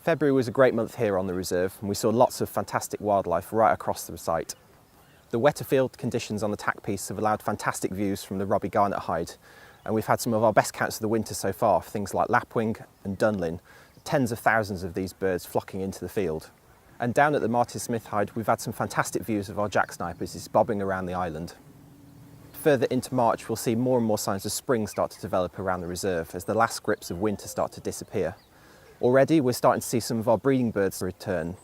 February was a great month here on the reserve, and we saw lots of fantastic wildlife right across the site. The wetter field conditions on the tack piece have allowed fantastic views from the Robbie Garnet hide, and we've had some of our best counts of the winter so far for things like lapwing and dunlin, tens of thousands of these birds flocking into the field. And down at the Martin Smith hide, we've had some fantastic views of our jack sniper as he's bobbing around the island. Further into March, we'll see more and more signs of spring start to develop around the reserve as the last grips of winter start to disappear. Already, we're starting to see some of our breeding birds return.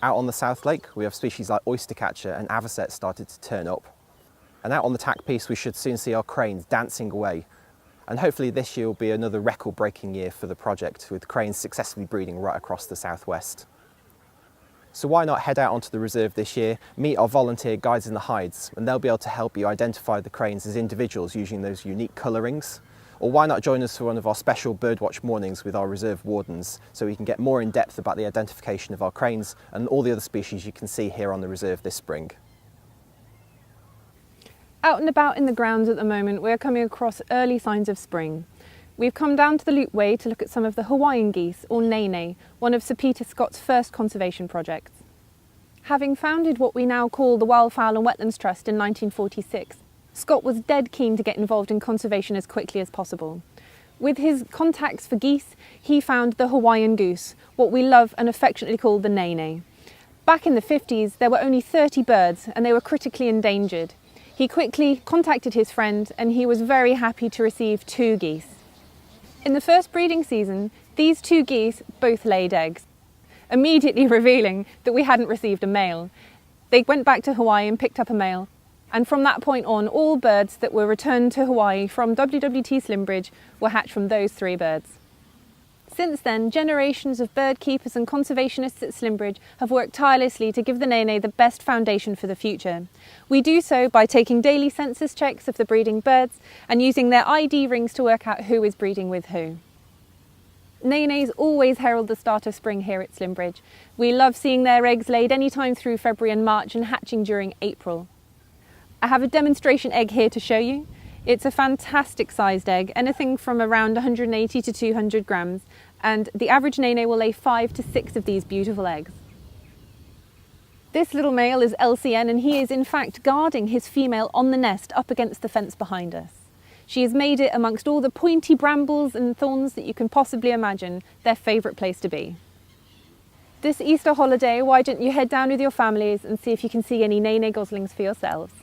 Out on the South Lake, we have species like oystercatcher and avocet started to turn up. And out on the tack piece, we should soon see our cranes dancing away. And hopefully this year will be another record-breaking year for the project, with cranes successfully breeding right across the southwest. So why not head out onto the reserve this year, meet our volunteer guides in the hides, and they'll be able to help you identify the cranes as individuals using those unique colourings. Or why not join us for one of our special birdwatch mornings with our reserve wardens, so we can get more in depth about the identification of our cranes and all the other species you can see here on the reserve this spring. Out and about in the grounds at the moment, we're coming across early signs of spring. We've come down to the loopway to look at some of the Hawaiian geese, or nene, one of Sir Peter Scott's first conservation projects. Having founded what we now call the Wildfowl and Wetlands Trust in 1946, Scott was dead keen to get involved in conservation as quickly as possible. With his contacts for geese, he found the Hawaiian goose, what we love and affectionately call the nene. Back in the 50s, there were only 30 birds and they were critically endangered. He quickly contacted his friend and he was very happy to receive 2 geese. In the first breeding season, these 2 geese both laid eggs, immediately revealing that we hadn't received a male. They went back to Hawaii and picked up a male. And from that point on, all birds that were returned to Hawaii from WWT Slimbridge were hatched from those 3 birds. Since then, generations of bird keepers and conservationists at Slimbridge have worked tirelessly to give the nene the best foundation for the future. We do so by taking daily census checks of the breeding birds and using their ID rings to work out who is breeding with who. Nenes always herald the start of spring here at Slimbridge. We love seeing their eggs laid any time through February and March and hatching during April. I have a demonstration egg here to show you. It's a fantastic sized egg, anything from around 180 to 200 grams, and the average nene will lay 5 to 6 of these beautiful eggs. This little male is LCN and he is in fact guarding his female on the nest up against the fence behind us. She has made it amongst all the pointy brambles and thorns that you can possibly imagine, their favourite place to be. This Easter holiday, why don't you head down with your families and see if you can see any nene goslings for yourselves.